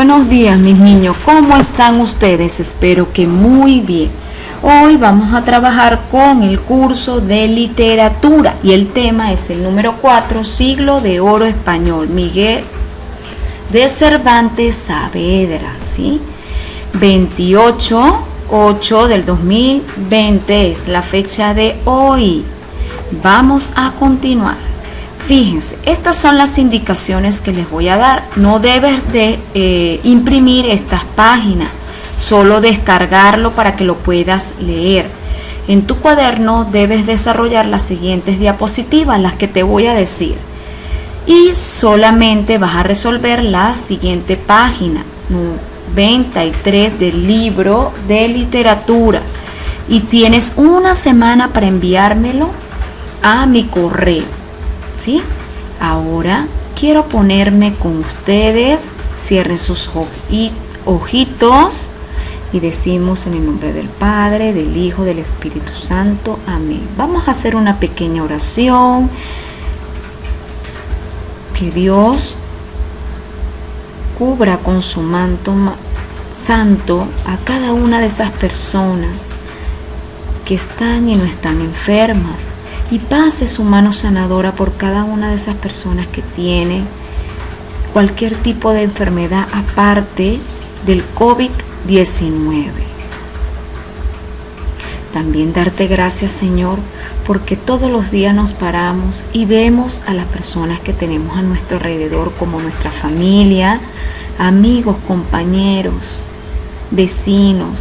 Buenos días, mis niños, ¿cómo están ustedes? Espero que muy bien. Hoy vamos a trabajar con el curso de literatura y el tema es el número 4, Siglo de Oro Español, Miguel de Cervantes Saavedra, ¿sí? 28/8 del 2020 es la fecha de hoy. Vamos a continuar. Fíjense, estas son las indicaciones que les voy a dar. No debes de imprimir estas páginas, solo descargarlo para que lo puedas leer. En tu cuaderno debes desarrollar las siguientes diapositivas, las que te voy a decir. Y solamente vas a resolver la siguiente página, 93 del libro de literatura. Y tienes una semana para enviármelo a mi correo. ¿Sí? Ahora quiero ponerme con ustedes. Cierren sus ojitos y decimos en el nombre del Padre, del Hijo, del Espíritu Santo. Amén. Vamos a hacer una pequeña oración. Que Dios cubra con su manto santo a cada una de esas personas que están y no están enfermas. Y pase su mano sanadora por cada una de esas personas que tienen cualquier tipo de enfermedad aparte del COVID-19. También darte gracias, Señor, porque todos los días nos paramos y vemos a las personas que tenemos a nuestro alrededor, como nuestra familia, amigos, compañeros, vecinos,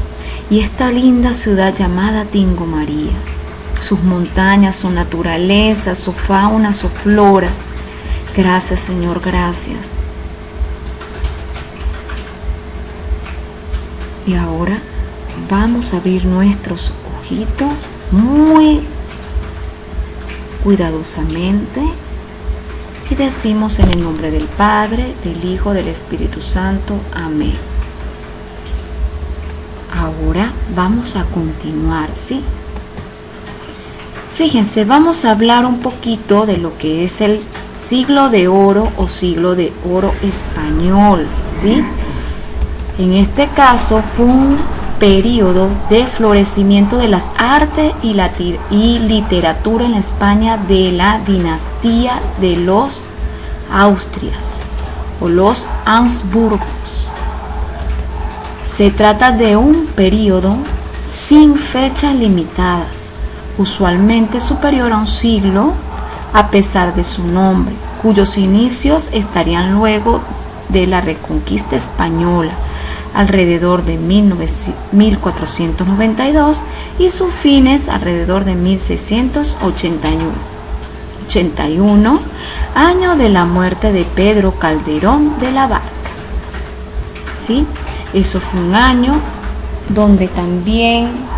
y esta linda ciudad llamada Tingo María. Sus montañas, su naturaleza, su fauna, su flora. Gracias, Señor, gracias. Y ahora vamos a abrir nuestros ojitos muy cuidadosamente y decimos en el nombre del Padre, del Hijo, del Espíritu Santo. Amén. Ahora vamos a continuar, ¿sí? Fíjense, vamos a hablar un poquito de lo que es el siglo de oro o siglo de oro español, ¿sí? En este caso fue un periodo de florecimiento de las artes y literatura en la España de la dinastía de los Austrias o los Habsburgos. Se trata de un periodo sin fechas limitadas, usualmente superior a un siglo, a pesar de su nombre, cuyos inicios estarían luego de la Reconquista Española, alrededor de 1492, y sus fines alrededor de 1681, año de la muerte de Pedro Calderón de la Barca. ¿Sí? Eso fue un año donde también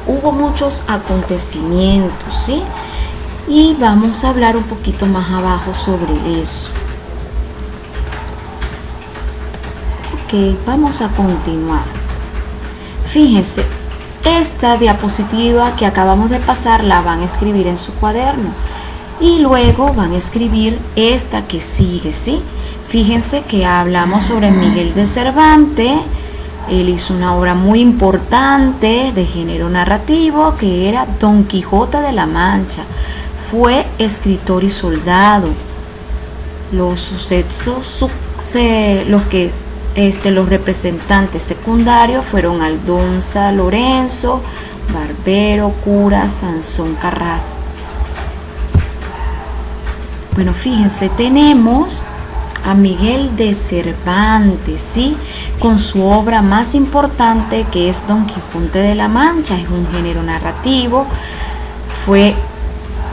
hubo muchos acontecimientos, ¿sí? Y vamos a hablar un poquito más abajo sobre eso. Ok, vamos a continuar. Fíjense, esta diapositiva que acabamos de pasar la van a escribir en su cuaderno y luego van a escribir esta que sigue, ¿sí? Fíjense que hablamos sobre Miguel de Cervantes. Él hizo una obra muy importante de género narrativo que era Don Quijote de la Mancha. Fue escritor y soldado. Los sucesos, los representantes secundarios fueron Aldonza, Lorenzo, Barbero, Cura, Sansón Carrasco. Bueno, fíjense, tenemos a Miguel de Cervantes, ¿sí? Con su obra más importante que es Don Quijote de la Mancha. Es un género narrativo. Fue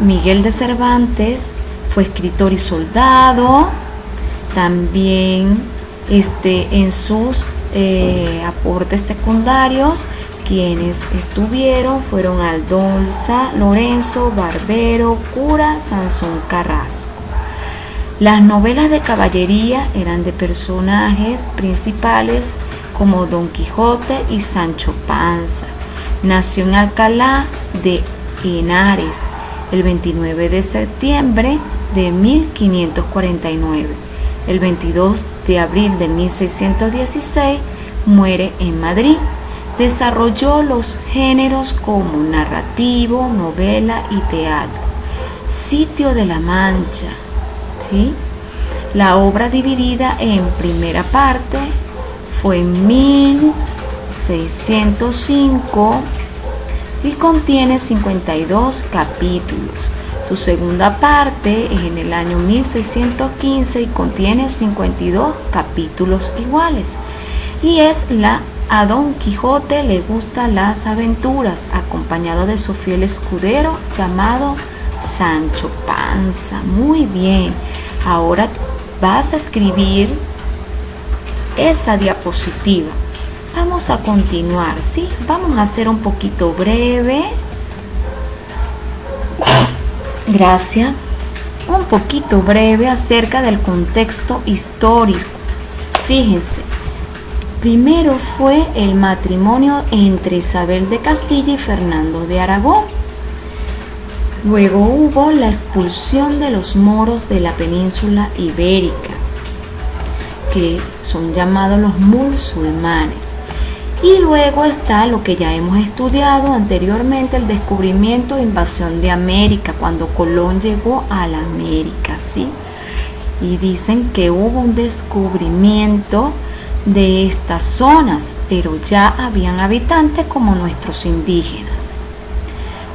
Miguel de Cervantes, fue escritor y soldado. También en sus aportes secundarios, quienes estuvieron fueron Aldonza, Lorenzo, Barbero, Cura, Sansón Carrasco. Las novelas de caballería eran de personajes principales como Don Quijote y Sancho Panza. Nació en Alcalá de Henares el 29 de septiembre de 1549. El 22 de abril de 1616 muere en Madrid. Desarrolló los géneros como narrativo, novela y teatro. Sitio de la Mancha, ¿sí? La obra dividida en primera parte fue en 1605 y contiene 52 capítulos. Su segunda parte es en el año 1615 y contiene 52 capítulos iguales. Y es A Don Quijote le gustan las aventuras, acompañado de su fiel escudero llamado Sancho Panza. Muy bien, ahora vas a escribir esa diapositiva. Vamos a continuar, ¿sí? Vamos a hacer un poquito breve. Gracias. Un poquito breve acerca del contexto histórico. Fíjense, primero fue el matrimonio entre Isabel de Castilla y Fernando de Aragón. Luego hubo la expulsión de los moros de la península ibérica, que son llamados los musulmanes. Y luego está lo que ya hemos estudiado anteriormente, el descubrimiento e invasión de América, cuando Colón llegó a la América, ¿sí? Y dicen que hubo un descubrimiento de estas zonas, pero ya habían habitantes como nuestros indígenas.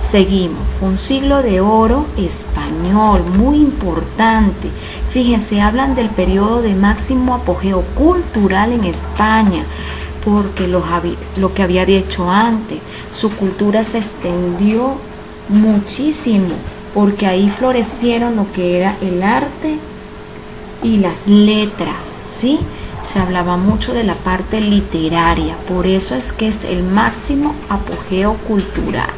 Seguimos, fue un siglo de oro español, muy importante. Fíjense, hablan del periodo de máximo apogeo cultural en España, porque lo que había dicho antes, su cultura se extendió muchísimo, porque ahí florecieron lo que era el arte y las letras, ¿sí? Se hablaba mucho de la parte literaria, por eso es que es el máximo apogeo cultural.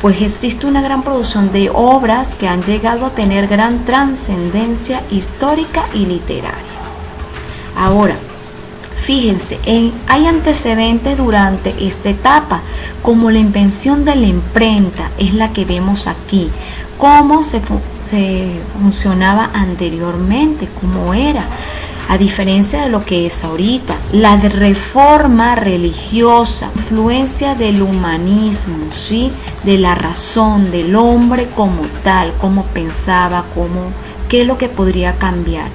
Pues existe una gran producción de obras que han llegado a tener gran trascendencia histórica y literaria. Ahora, fíjense, hay antecedentes durante esta etapa, como la invención de la imprenta, es la que vemos aquí, cómo se funcionaba anteriormente, cómo era, a diferencia de lo que es ahorita. La reforma religiosa, influencia del humanismo, ¿sí? De la razón del hombre como tal, cómo pensaba, qué es lo que podría cambiar.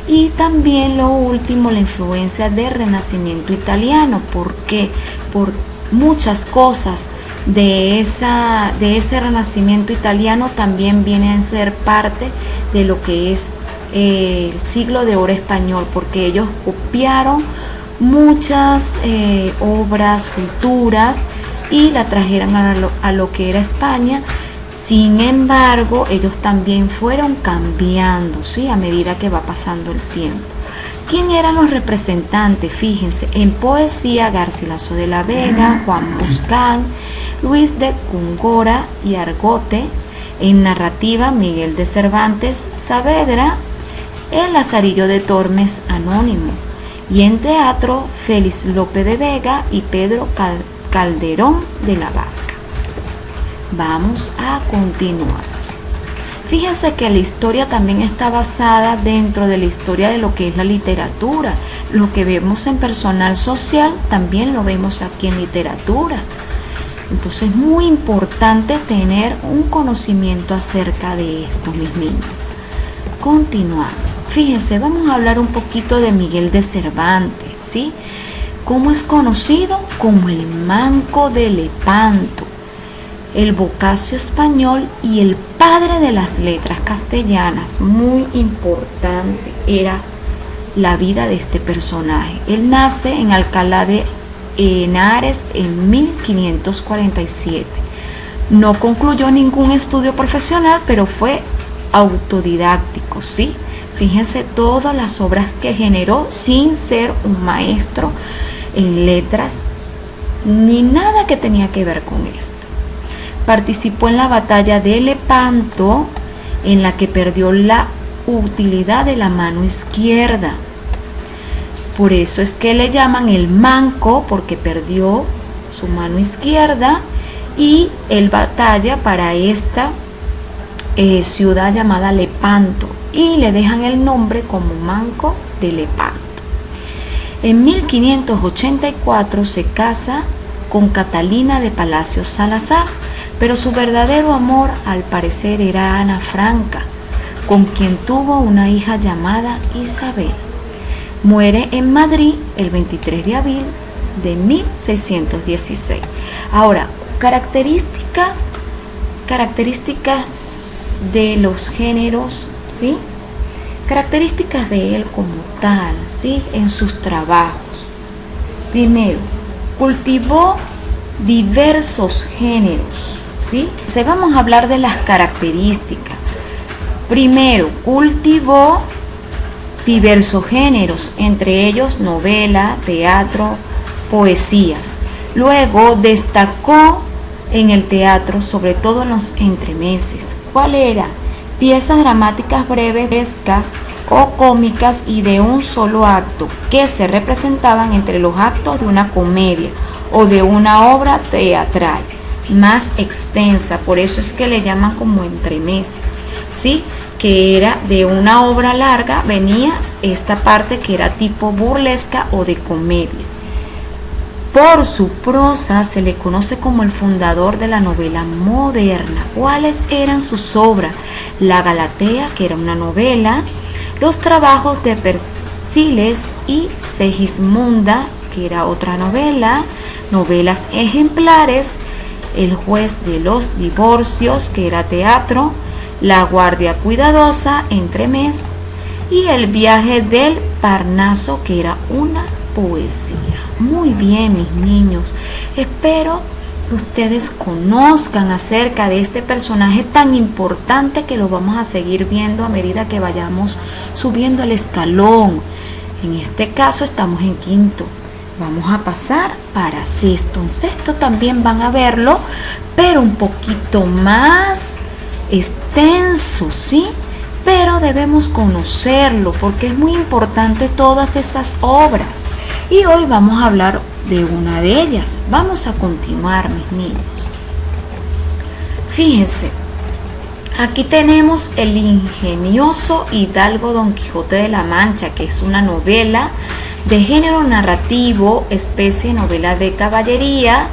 Y también lo último, la influencia del Renacimiento italiano. ¿Por qué? Por muchas cosas de ese Renacimiento italiano también vienen a ser parte de lo que es el siglo de oro español, porque ellos copiaron muchas obras, culturas y la trajeron a lo que era España. Sin embargo, ellos también fueron cambiando, ¿sí? A medida que va pasando el tiempo. ¿Quién eran los representantes? Fíjense, en poesía, Garcilaso de la Vega, Juan Boscán, Luis de Góngora y Argote. En narrativa, Miguel de Cervantes Saavedra, el Lazarillo de Tormes Anónimo. Y en teatro, Félix Lope de Vega y Pedro Calderón de la Barca. Vamos a continuar. Fíjense que la historia también está basada dentro de la historia de lo que es la literatura. Lo que vemos en personal social también lo vemos aquí en literatura. Entonces es muy importante tener un conocimiento acerca de esto, mis niños. Continuando. Fíjense, vamos a hablar un poquito de Miguel de Cervantes, ¿sí? ¿Cómo es conocido? Como el Manco de Lepanto, el Boccaccio español y el padre de las letras castellanas. Muy importante era la vida de este personaje. Él nace en Alcalá de Henares en 1547. No concluyó ningún estudio profesional, pero fue autodidáctico, ¿sí? Fíjense todas las obras que generó sin ser un maestro en letras ni nada que tenía que ver con esto. Participó en la batalla de Lepanto, en la que perdió la utilidad de la mano izquierda. Por eso es que le llaman el manco, porque perdió su mano izquierda, y él batalla para esta ciudad llamada Lepanto, y le dejan el nombre como Manco de Lepanto. En 1584 se casa con Catalina de Palacios Salazar, pero su verdadero amor al parecer era Ana Franca, con quien tuvo una hija llamada Isabel. Muere en Madrid el 23 de abril de 1616. Ahora, características de los géneros, ¿sí? Características de él como tal, ¿sí? En sus trabajos. Primero, cultivó diversos géneros, ¿sí? Vamos a hablar de las características. Primero, cultivó diversos géneros, entre ellos novela, teatro, poesías. Luego destacó en el teatro, sobre todo en los entremeses. ¿Cuál era? Piezas dramáticas breves o cómicas y de un solo acto, que se representaban entre los actos de una comedia o de una obra teatral más extensa. Por eso es que le llaman como entremeses, ¿sí? Que era de una obra larga, venía esta parte que era tipo burlesca o de comedia. Por su prosa se le conoce como el fundador de la novela moderna. ¿Cuáles eran sus obras? La Galatea, que era una novela, los trabajos de Persiles y Segismunda, que era otra novela, novelas ejemplares, El juez de los divorcios, que era teatro, La guardia cuidadosa, entremés, y El viaje del Parnaso, que era una poesía. Muy bien, mis niños, espero que ustedes conozcan acerca de este personaje tan importante, que lo vamos a seguir viendo a medida que vayamos subiendo el escalón. En este caso estamos en quinto, vamos a pasar para sexto. En sexto también van a verlo, pero un poquito más extenso, ¿sí? Pero debemos conocerlo porque es muy importante todas esas obras. Y hoy vamos a hablar de una de ellas. Vamos a continuar, mis niños. Fíjense, aquí tenemos El ingenioso hidalgo Don Quijote de la Mancha, que es una novela de género narrativo, especie novela de caballería.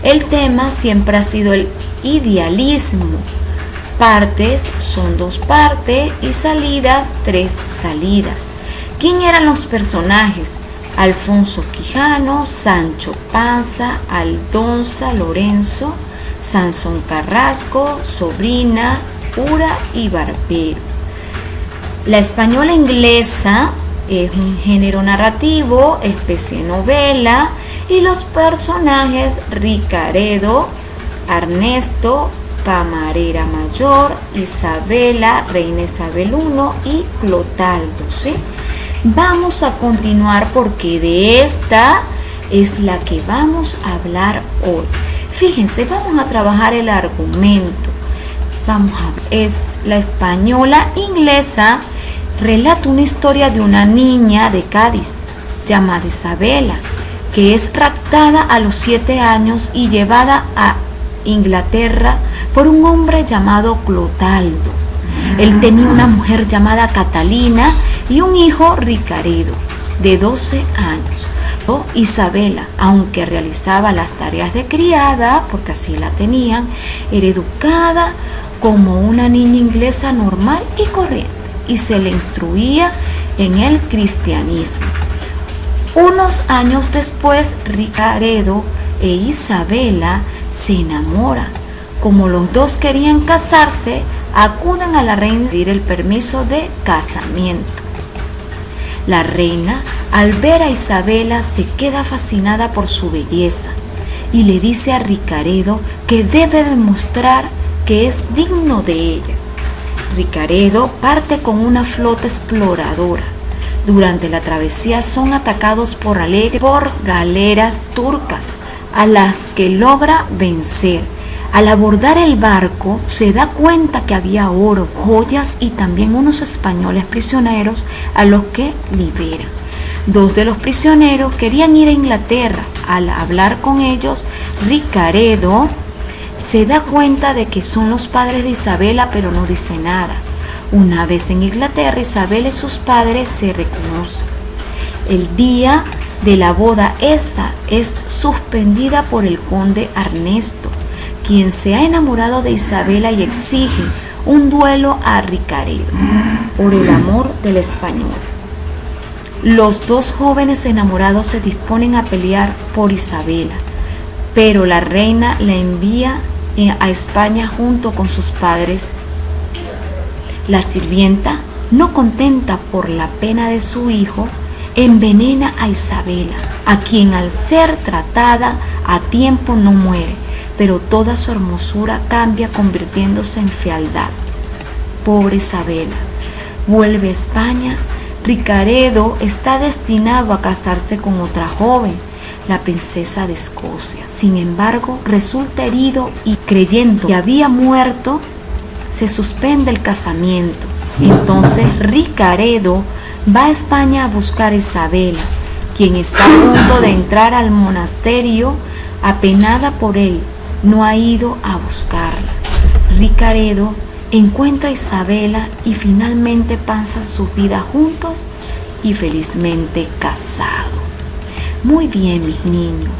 El tema siempre ha sido el idealismo. Partes son 2 partes y salidas 3 salidas. ¿Quién eran los personajes? Alfonso Quijano, Sancho Panza, Aldonza Lorenzo, Sansón Carrasco, Sobrina, Ura y Barbero. La española inglesa es un género narrativo, especie novela, y los personajes Ricaredo, Ernesto, Camarera Mayor, Isabela, Reina Isabel I y Clotaldo, ¿sí? Vamos a continuar porque de esta es la que vamos a hablar hoy. Fíjense, vamos a trabajar el argumento. Vamos a ver, es la española inglesa, relata una historia de una niña de Cádiz llamada Isabela, que es raptada a los 7 años y llevada a Inglaterra por un hombre llamado Clotaldo. Él tenía una mujer llamada Catalina y un hijo, Ricaredo, de 12 años. Isabela, aunque realizaba las tareas de criada, porque así la tenían, era educada como una niña inglesa normal y corriente, y se le instruía en el cristianismo. Unos años después, Ricaredo e Isabela se enamoran. Como los dos querían casarse, acuden a la reina a pedir el permiso de casamiento. La reina, al ver a Isabela, se queda fascinada por su belleza y le dice a Ricaredo que debe demostrar que es digno de ella. Ricaredo parte con una flota exploradora. Durante la travesía son atacados por galeras turcas, a las que logra vencer. Al abordar el barco se da cuenta que había oro, joyas y también unos españoles prisioneros a los que libera. 2 de los prisioneros querían ir a Inglaterra. Al hablar con ellos, Ricaredo se da cuenta de que son los padres de Isabela, pero no dice nada. Una vez en Inglaterra, Isabela y sus padres se reconocen. El día de la boda, esta es suspendida por el conde Ernesto, quien se ha enamorado de Isabela y exige un duelo a Ricaredo por el amor del español. Los dos jóvenes enamorados se disponen a pelear por Isabela, pero la reina la envía a España junto con sus padres. La sirvienta, no contenta por la pena de su hijo, envenena a Isabela, a quien al ser tratada a tiempo no muere, pero toda su hermosura cambia convirtiéndose en fealdad. Pobre Isabela, vuelve a España. Ricaredo está destinado a casarse con otra joven, la princesa de Escocia. Sin embargo, resulta herido y, creyendo que había muerto, se suspende el casamiento. Entonces Ricaredo va a España a buscar a Isabela, quien está a punto de entrar al monasterio. Apenada por él, no ha ido a buscarla. Ricaredo encuentra a Isabela y finalmente pasan sus vidas juntos y felizmente casados. Muy bien, mis niños,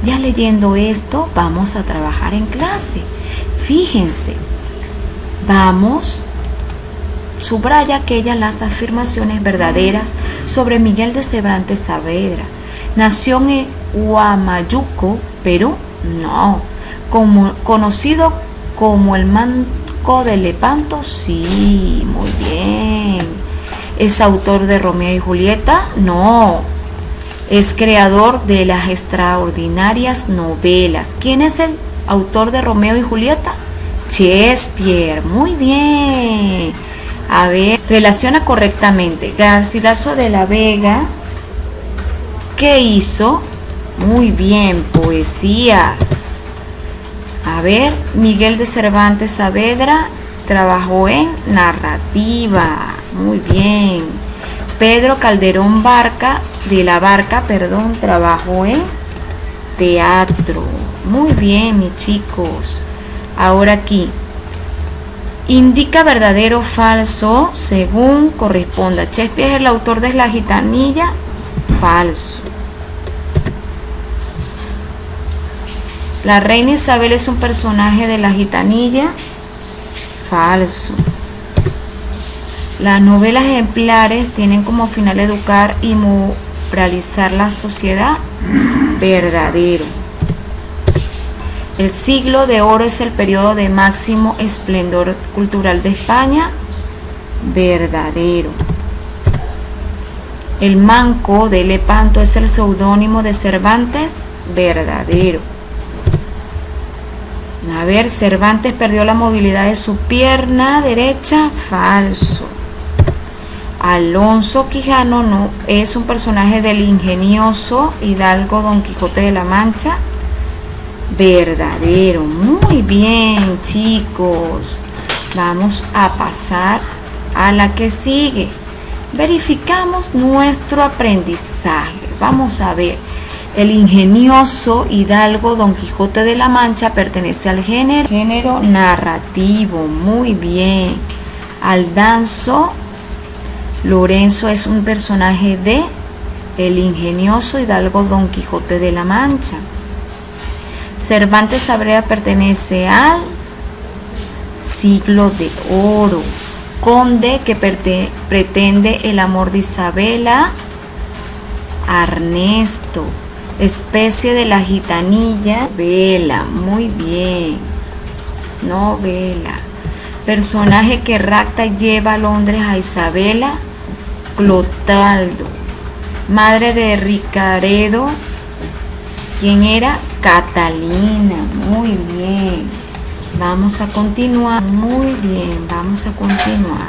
ya leyendo esto vamos a trabajar en clase. Fíjense, vamos, subraya aquellas las afirmaciones verdaderas sobre Miguel de Cervantes Saavedra. Nació en Huamayuco, Perú, no, conocido como el Manco de Lepanto, sí, muy bien. ¿Es autor de Romeo y Julieta? No. Es creador de las extraordinarias novelas. ¿Quién es el autor de Romeo y Julieta? Shakespeare, muy bien. A ver, relaciona correctamente. Garcilaso de la Vega, ¿qué hizo? Muy bien, poesías. A ver, Miguel de Cervantes Saavedra trabajó en narrativa. Muy bien. Pedro Calderón de la Barca, trabajó en teatro. Muy bien, mis chicos. Ahora aquí. Indica verdadero o falso según corresponda. Shakespeare es el autor de La Gitanilla. Falso. La reina Isabel es un personaje de La Gitanilla. Falso. Las novelas ejemplares tienen como final educar y moralizar la sociedad. Verdadero. El siglo de oro es el periodo de máximo esplendor cultural de España. Verdadero. El Manco de Lepanto es el seudónimo de Cervantes. Verdadero. A ver, Cervantes perdió la movilidad de su pierna derecha. Falso. Alonso Quijano no es un personaje del ingenioso hidalgo Don Quijote de la Mancha. Verdadero. Muy bien, chicos. Vamos a pasar a la que sigue. Verificamos nuestro aprendizaje. Vamos a ver. El ingenioso hidalgo Don Quijote de la Mancha pertenece al género narrativo. Muy bien. Aldanzo Lorenzo es un personaje de El ingenioso hidalgo Don Quijote de la Mancha. Cervantes Saavedra pertenece al siglo de oro. Conde que pretende el amor de Isabela. Ernesto. Especie de La Gitanilla. Novela. Muy bien. Novela. Personaje que rapta y lleva a Londres a Isabela. Clotaldo. Madre de Ricaredo. ¿Quién era? Catalina. Muy bien. Vamos a continuar. Muy bien, vamos a continuar.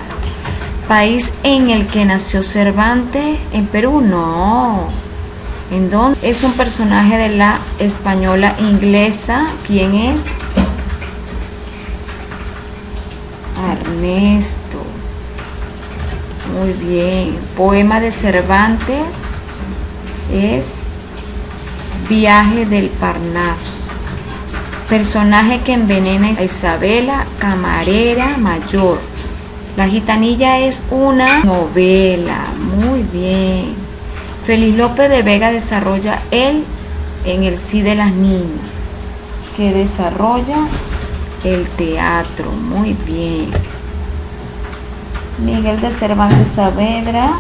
País en el que nació Cervantes. En Perú, no. ¿En dónde? Es un personaje de la española inglesa. ¿Quién es? Ernesto. Muy bien. Poema de Cervantes es Viaje del Parnaso. Personaje que envenena a Isabela, camarera mayor. La Gitanilla es una novela. Muy bien. Félix López de Vega desarrolla en el sí de las niñas, que desarrolla el teatro. Muy bien. Miguel de Cervantes Saavedra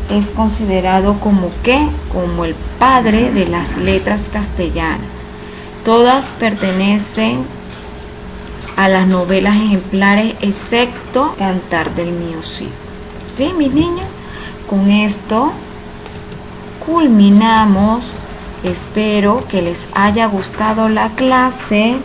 es considerado como ¿qué? Como el padre de las letras castellanas. Todas pertenecen a las novelas ejemplares, excepto Cantar del Mío Cid. ¿Sí, mis niños? Con esto culminamos. Espero que les haya gustado la clase.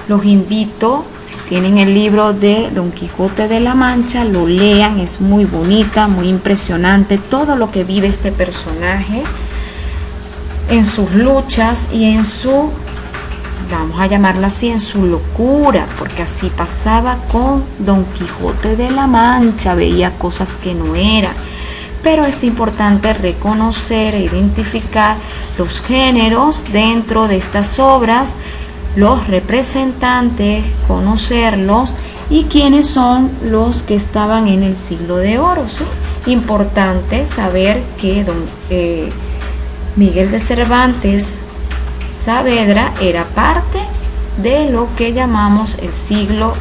Los invito, si tienen el libro de Don Quijote de la Mancha, lo lean. Es muy bonita, muy impresionante todo lo que vive este personaje en sus luchas y en su, vamos a llamarlo así, en su locura, porque así pasaba con Don Quijote de la Mancha, veía cosas que no eran. Pero es importante reconocer e identificar los géneros dentro de estas obras, los representantes, conocerlos y quiénes son los que estaban en el siglo de oro, ¿sí? Importante saber que Miguel de Cervantes Saavedra era parte de lo que llamamos el siglo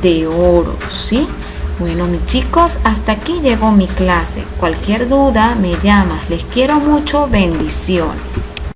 de oro, ¿sí? Bueno, mis chicos, hasta aquí llegó mi clase. Cualquier duda me llamas. Les quiero mucho. Bendiciones.